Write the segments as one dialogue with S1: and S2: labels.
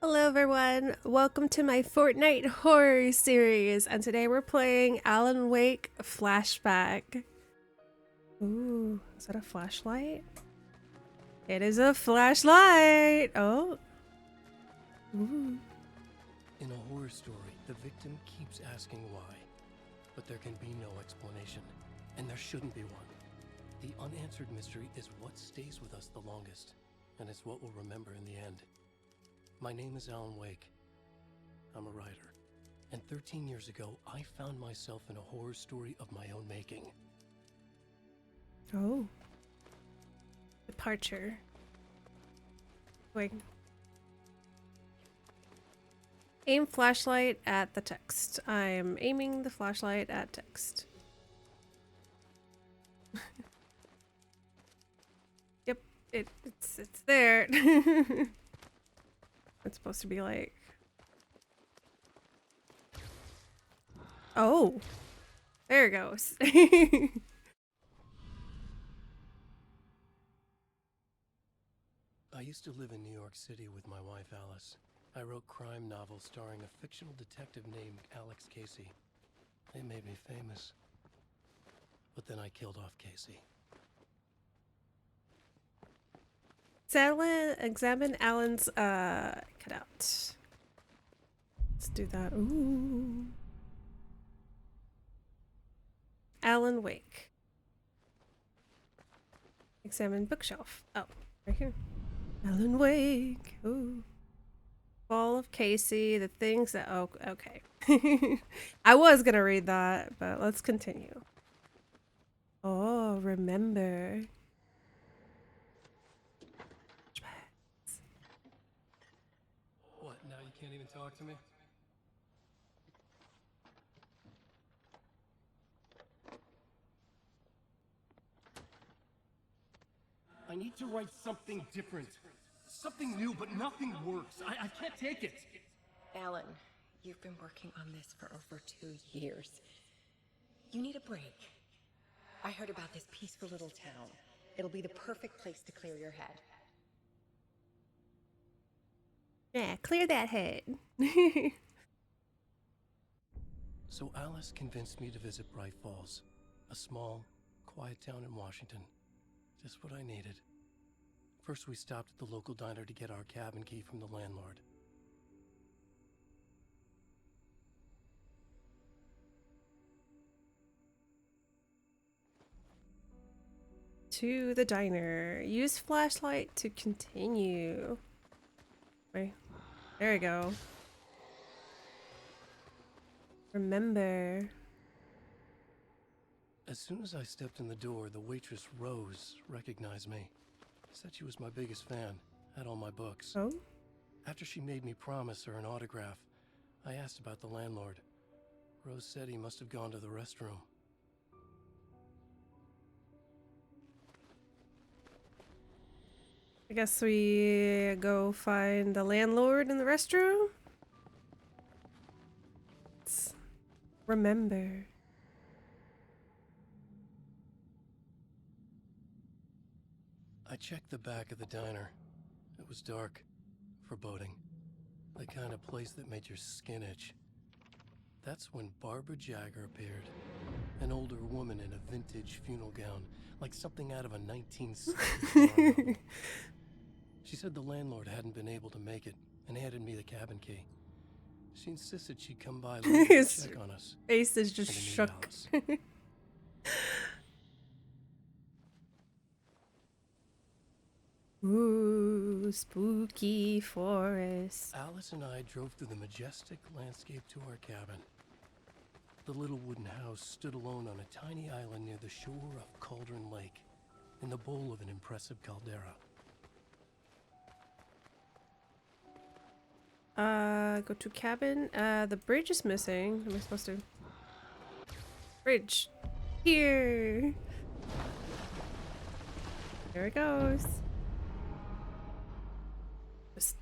S1: Hello everyone, welcome to my Fortnite horror series, and today we're playing Alan Wake Flashback. Ooh, is that a flashlight? It is a flashlight! Oh. Ooh.
S2: In a horror story, the victim keeps asking why, but there can be no explanation, and there shouldn't be one. The unanswered mystery is what stays with us the longest, and it's what we'll remember in the end. My name is Alan Wake. I'm a writer, and 13 years ago, I found myself in a horror story of my own making.
S1: Oh. Departure. Wait. Aim flashlight at the text. I'm aiming the flashlight at text. Yep, it's there. It's supposed to be like... Oh! There it goes.
S2: I used to live in New York City with my wife, Alice. I wrote crime novels starring a fictional detective named Alex Casey. They made me famous. But then I killed off Casey.
S1: Examine Alan's cutout. Let's do that. Ooh. Alan Wake. Examine bookshelf. Oh, right here. Alan Wake. Ooh. Fall of Casey. The things that. Oh, okay. I was gonna read that, but let's continue. Oh, remember.
S2: What, now you can't even talk to me? I need to write something different. Something new, but nothing works. I can't take it.
S3: Alan, you've been working on this for over 2 years. You need a break. I heard about this peaceful little town. It'll be the perfect place to clear your head.
S1: Yeah, clear that head.
S2: So Alice convinced me to visit Bright Falls, a small, quiet town in Washington. Just what I needed. First, we stopped at the local diner to get our cabin key from the landlord.
S1: To the diner. Use flashlight to continue. Wait. There we go. Remember.
S2: As soon as I stepped in the door, the waitress Rose recognized me. Said she was my biggest fan, had all my books.
S1: Oh?
S2: After she made me promise her an autograph, I asked about the landlord. Rose said he must have gone to the restroom.
S1: I guess we go find the landlord in the restroom. Let's remember.
S2: I checked the back of the diner. It was dark, foreboding. The kind of place that made your skin itch. That's when Barbara Jagger appeared. An older woman in a vintage funeral gown, like something out of a 1960s novel. She said the landlord hadn't been able to make it and handed me the cabin key. She insisted she'd come by later to
S1: His
S2: check on us.
S1: face is just
S2: And to meet
S1: shook.
S2: Alice.
S1: Ooh, spooky forest.
S2: Alice and I drove through the majestic landscape to our cabin. The little wooden house stood alone on a tiny island near the shore of Cauldron Lake, in the bowl of an impressive caldera.
S1: Go to cabin. The bridge is missing. Am I supposed to? Bridge. Here. There it goes.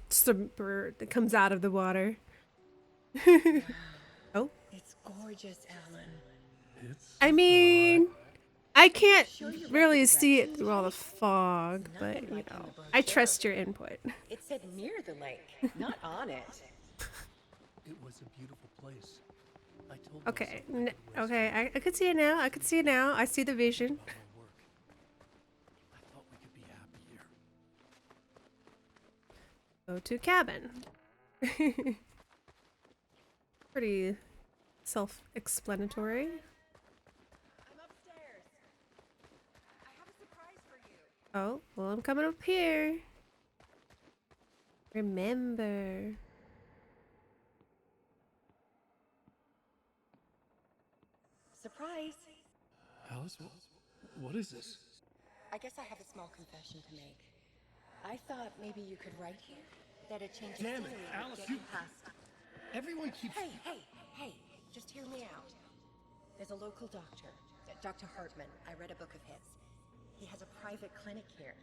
S1: Just a bird that comes out of the water. Oh.
S3: It's gorgeous, Alan.
S2: It's
S1: I mean, I I can't
S3: Sure you read the
S1: really see it
S3: directions
S1: through all the
S3: right?
S1: fog, but
S3: Nothing
S1: you
S3: like in
S1: know,
S3: the
S1: I
S3: brochure.
S1: trust your input.
S3: It said near the lake, not on it.
S2: It was a beautiful place. I told
S1: Okay,
S2: myself I could waste
S1: okay, I could see it now. I could see it now. I see the vision.
S2: about my work. I thought we could be happy here.
S1: Go to cabin. Pretty self-explanatory.
S3: I'm upstairs. I have a surprise for you.
S1: Oh, well, I'm coming up here. Remember.
S3: Surprise.
S2: Alice, what is this?
S3: I guess I have a small confession to make. I thought maybe you could write here that a change of
S2: Damn it,
S3: scenery would
S2: Alice,
S3: get
S2: you-
S3: you past.
S2: Everyone keeps...
S3: Hey, just hear me out. There's a local doctor, Dr. Hartman. I read a book of his. He has a private clinic here.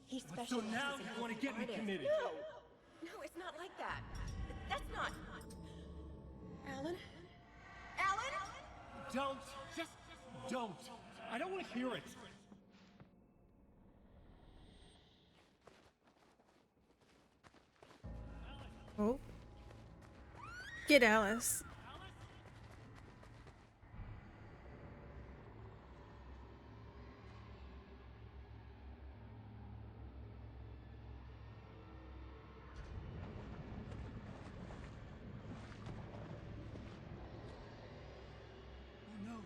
S3: He
S2: So
S3: specializes
S2: now
S3: in
S2: you want to
S3: helping
S2: get me
S3: artists.
S2: committed?
S3: No, it's not like that. That's not. Alan? Alan?
S2: Don't! Just don't! I don't want to hear it!
S1: Oh. Get Alice.
S2: Oh no!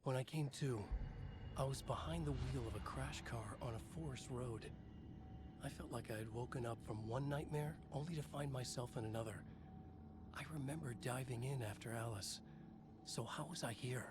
S2: When I came to, I was behind the wheel of a crash car on a forest road. I felt like I had woken up from one nightmare only to find myself in another. I remember diving in after Alice. So how was I here?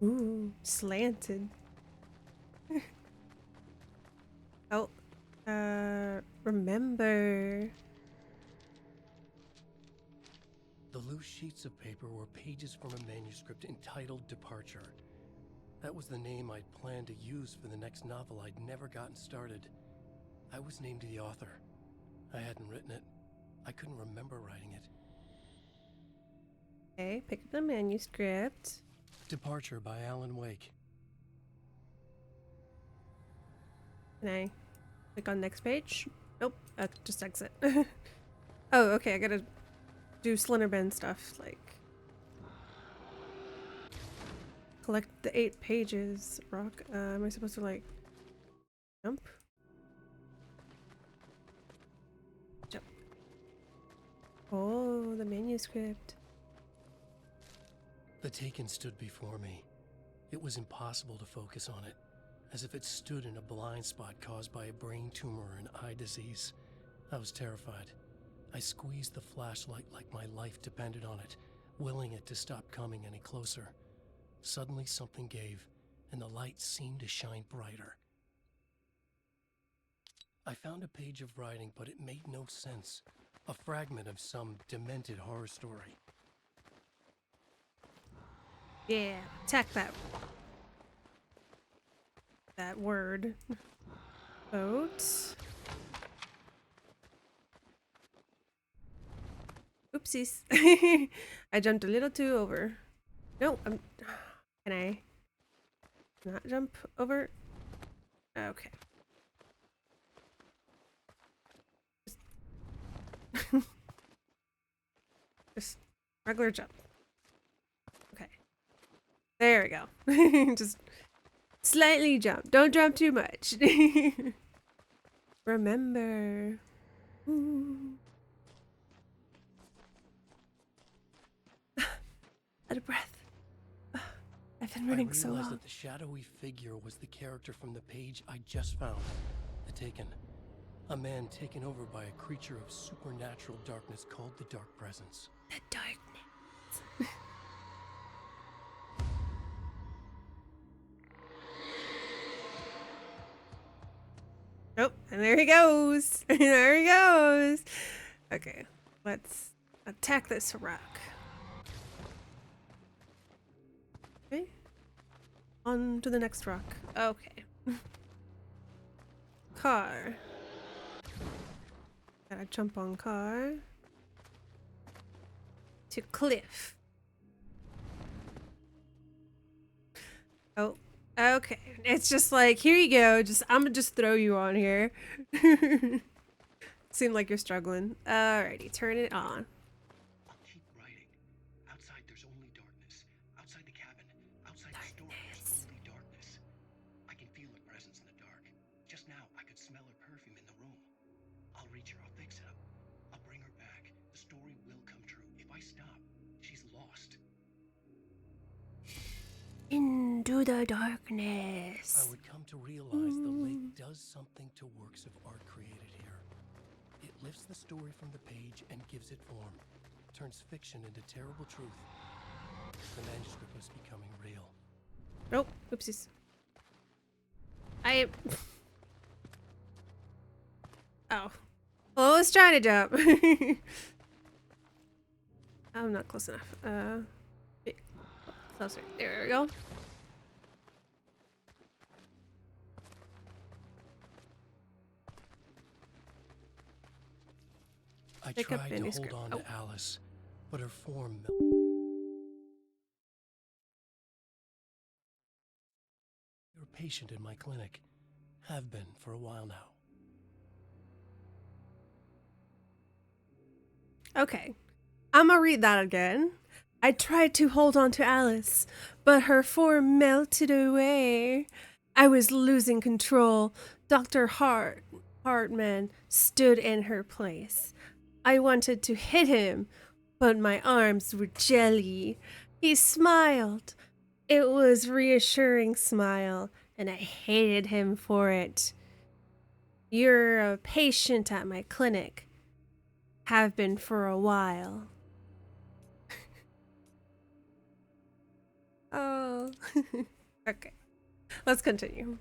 S1: Ooh, slanted. Oh, remember.
S2: The loose sheets of paper were pages from a manuscript entitled Departure. That was the name I'd planned to use for the next novel I'd never gotten started. I was named the author. I hadn't written it. I couldn't remember writing it.
S1: Okay, pick up the manuscript.
S2: Departure by Alan Wake.
S1: Can I click on next page? Nope, just exit. Oh, okay, I gotta do Slenderman stuff, like collect the 8 pages. Rock, am I supposed to like jump? Jump. Oh, the manuscript.
S2: The Taken stood before me. It was impossible to focus on it, as if it stood in a blind spot caused by a brain tumor and eye disease. I was terrified. I squeezed the flashlight like my life depended on it, willing it to stop coming any closer. Suddenly something gave, and the light seemed to shine brighter. I found a page of writing, but it made no sense. A fragment of some demented horror story.
S1: Yeah, attack that word. Boat. Oopsies. I jumped a little too over. No, can I not jump over? Okay. Just regular jump. Okay. There we go. Just slightly jump. Don't jump too much. Remember. Ooh. Out of breath. I've been running so
S2: I realized
S1: long.
S2: that the shadowy figure was the character from the page I just found. The Taken. A man taken over by a creature of supernatural darkness called the Dark Presence.
S1: The darkness. Oh, and there he goes. There he goes. Okay, let's attack this rock. Okay. On to the next rock. Okay. Car. Gotta jump on car. To cliff. Oh, okay. It's just like, here you go. I'm gonna just throw you on here. Seem like you're struggling. Alrighty, turn it on.
S4: I'll keep writing. Outside there's only darkness. Outside the cabin, outside the store, there's only darkness. I can feel her presence in the dark. Just now, I could smell her perfume in the room. I'll reach her, I'll fix it up. I'll bring her back. The story will come true. If I stop, she's lost.
S1: Into the
S2: I
S1: darkness.
S2: would come to realize the lake does something to works of art created here. It lifts the story from the page and gives it form, turns fiction into terrible truth. The manuscript was becoming real.
S1: Oh, oopsies. Oh. Well, I was trying to jump. I'm not close enough. Closer. There we go.
S2: I
S1: Pick up
S2: tried to hold
S1: manuscript.
S2: on
S1: Oh.
S2: to Alice, but her form. You're a patient in my clinic. Have been for a while now.
S1: Okay. I'm gonna read that again. I tried to hold on to Alice, but her form melted away. I was losing control. Dr. Hartman stood in her place. I wanted to hit him, but my arms were jelly. He smiled. It was a reassuring smile, and I hated him for it. You're a patient at my clinic. Have been for a while. Oh. Okay. Let's continue.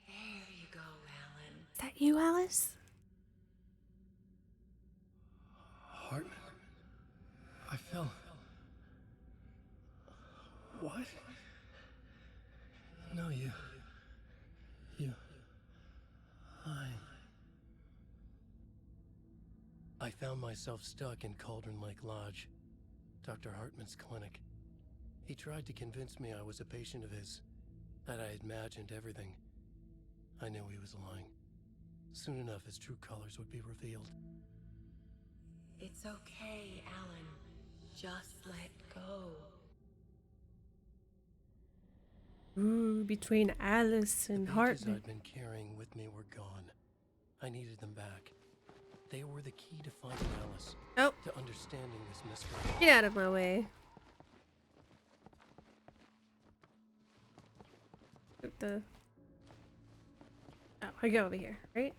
S3: There you go, Alan.
S1: Is that you, Alice?
S2: Hartman? I fell. What? No, you. I found myself stuck in Cauldron Lake Lodge, Dr. Hartman's clinic. He tried to convince me I was a patient of his, that I had imagined everything. I knew he was lying. Soon enough, his true colors would be revealed.
S3: It's okay, Alan. Just let go.
S1: Ooh, between Alice and
S2: The pages
S1: Hartman.
S2: I'd been carrying with me were gone. I needed them back. They were the key to finding Alice,
S1: Oh,
S2: to understanding this mystery.
S1: get out of my way. Oh, I go over here, right?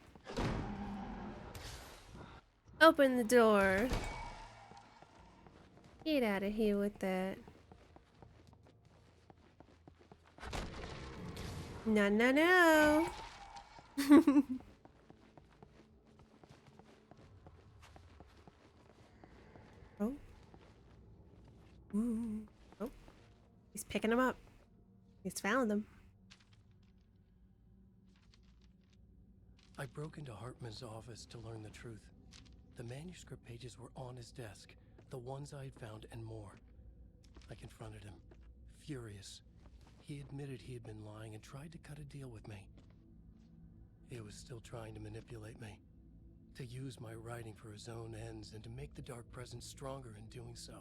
S1: Open the door. Get out of here with that. No, no, no. Oh. Ooh. Oh. He's picking them up. He's found them.
S2: I broke into Hartman's office to learn the truth. The manuscript pages were on his desk, the ones I had found and more. I confronted him, furious. He admitted he had been lying and tried to cut a deal with me. He was still trying to manipulate me, to use my writing for his own ends and to make the dark presence stronger in doing so.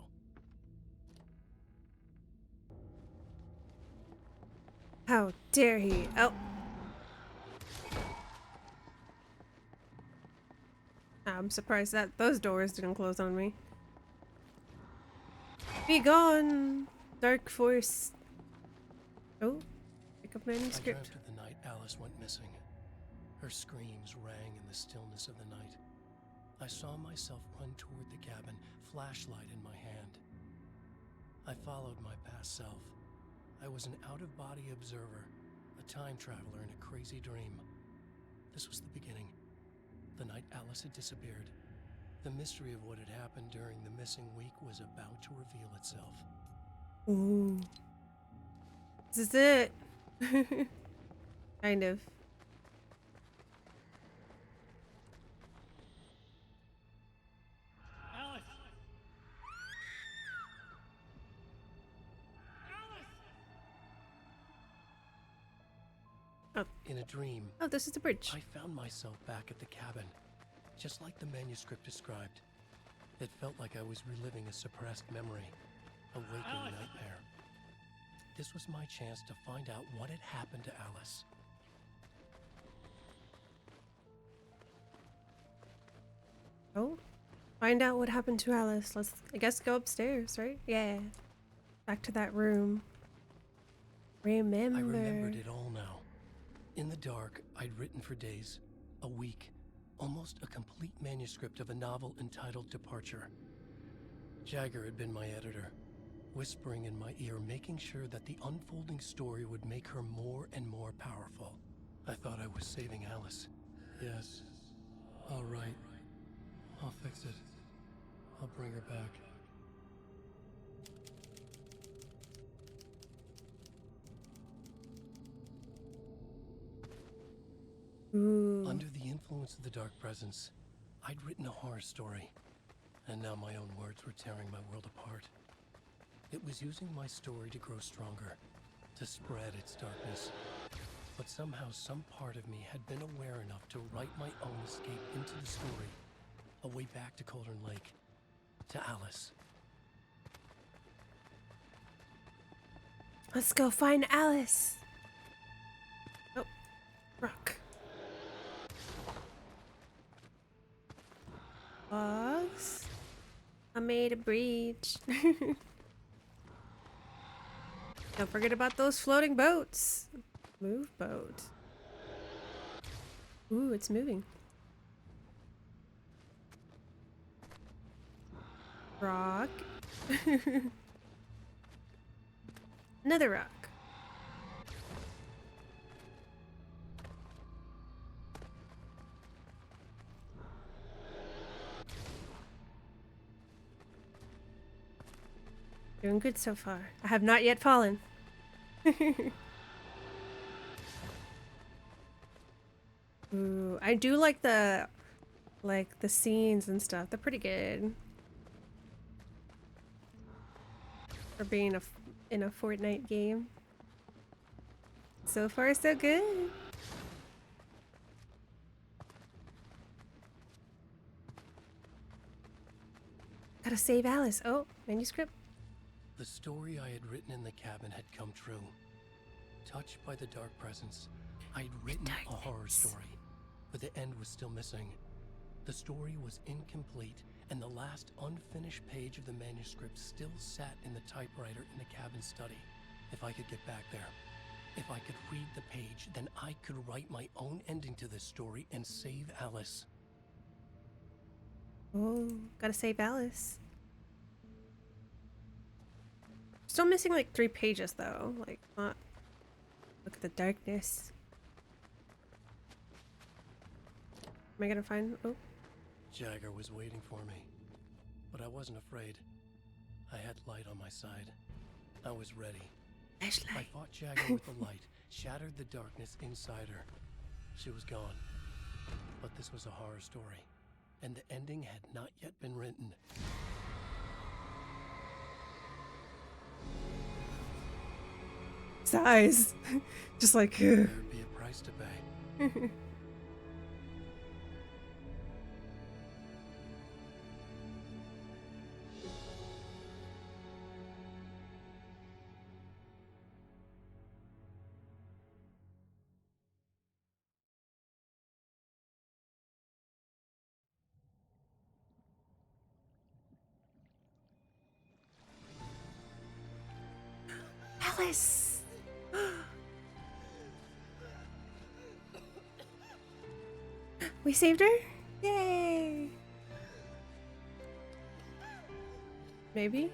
S1: How dare he? Oh. I'm surprised that those doors didn't close on me. Be gone, dark force. Oh, pick up
S2: I
S1: manuscript.
S2: dreamt of the night Alice went missing. Her screams rang in the stillness of the night. I saw myself run toward the cabin, flashlight in my hand. I followed my past self. I was an out-of-body observer, a time traveler in a crazy dream. This was the beginning. The night Alice had disappeared. The mystery of what had happened during the missing week was about to reveal itself.
S1: Ooh. This is it. Kind of.
S5: Alice! Alice!
S2: In a dream,
S1: Oh, this is the bridge.
S2: I found myself back at the cabin, just like the manuscript described. It felt like I was reliving a suppressed memory, a waking nightmare. This was my chance to find out what had happened to Alice.
S1: Oh, find out what happened to Alice. Let's, I guess, go upstairs, right? Yeah. Back to that room. Remember.
S2: I remembered it all now. In the dark, I'd written for days, a week, almost a complete manuscript of a novel entitled Departure. Jagger had been my editor, whispering in my ear, making sure that the unfolding story would make her more and more powerful. I thought I was saving Alice. Yes. All right. I'll fix it. I'll bring her back.
S1: Ooh.
S2: Under the influence of the dark presence, I'd written a horror story, and now my own words were tearing my world apart. It was using my story to grow stronger, to spread its darkness. But somehow some part of me had been aware enough to write my own escape into the story, a way back to Cauldron Lake, to Alice.
S1: Let's go find Alice. Oh, rock. Logs. I made a breach. Don't forget about those floating boats. Move boat. Ooh, it's moving. Rock. Another rock. Doing good so far. I have not yet fallen. Ooh, I do like the scenes and stuff. They're pretty good. For being in a Fortnite game. So far so good. Gotta save Alice. Oh, manuscript.
S2: The story I had written in the cabin had come true. Touched by the dark presence, I'd written a horror story, but the end was still missing. The story was incomplete, and the last unfinished page of the manuscript still sat in the typewriter in the cabin study. If I could get back there, if I could read the page, then I could write my own ending to this story and save Alice.
S1: Oh, gotta save Alice. Still missing like 3 pages though. Like, not. Look at the darkness. Am I gonna find? Oh.
S2: Jagger was waiting for me, but I wasn't afraid. I had light on my side. I was ready. I
S1: Flashlight.
S2: fought Jagger with the light, shattered the darkness inside her. She was gone. But this was a horror story, and the ending had not yet been written.
S1: Size. Just like.
S2: There'd be a price to pay.
S1: Alice. We saved her? Yay! Maybe?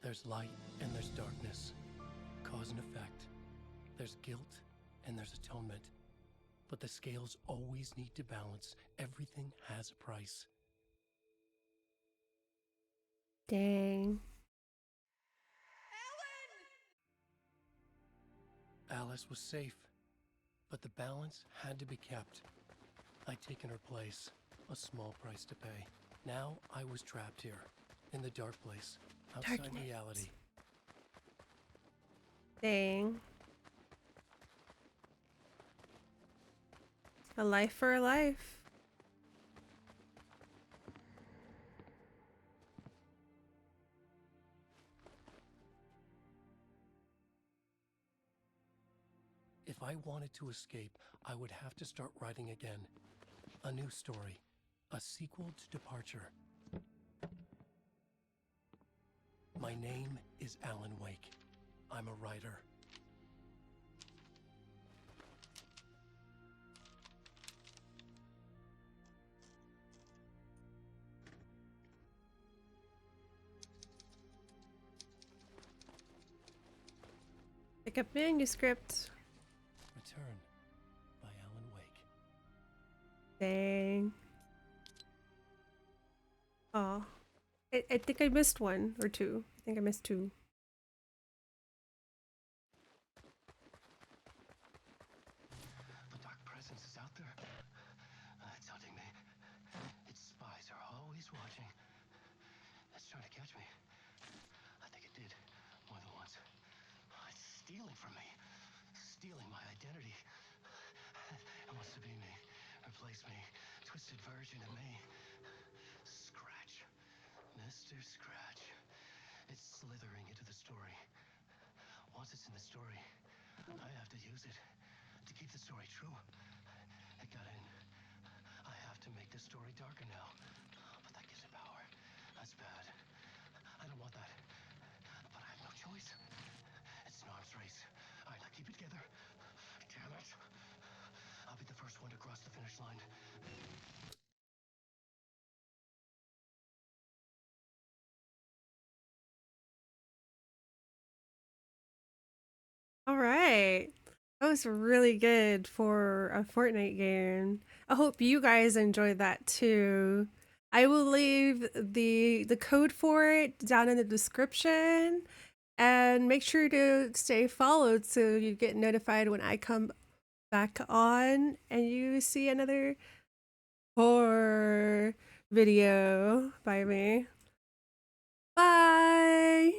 S2: There's light and there's darkness, cause and effect. There's guilt and there's atonement. But the scales always need to balance. Everything has a price.
S1: Dang.
S2: Alice was safe, but the balance had to be kept. I'd taken her place, a small price to pay. Now I was trapped here, in the dark place, outside
S1: Darkness.
S2: reality.
S1: Dang. A life for a life.
S2: If I wanted to escape, I would have to start writing again. A new story, a sequel to Departure. My name is Alan Wake. I'm a writer.
S1: Pick up manuscript.
S2: Return by Alan Wake.
S1: Dang. Oh. I think I missed one or two. I think I missed two.
S4: The dark presence is out there. It's hunting me. Its spies are always watching. It's trying to catch me. I think it did more than once. It's stealing from me. Stealing my identity. It wants to be me. Replace me. Twisted version of me. Scratch. Mr. Scratch. It's slithering into the story. Once it's in the story, I have to use it to keep the story true. It got in. I have to make the story darker now. But that gives it power. That's bad. I don't want that. But I have no choice. It's an arms race. All right, now keep it together. Damn it. I'll be the first one to cross the finish line.
S1: All right. That was really good for a Fortnite game. I hope you guys enjoyed that too. I will leave the code for it down in the description, and make sure to stay followed so you get notified when I come back on and you see another horror video by me. Bye.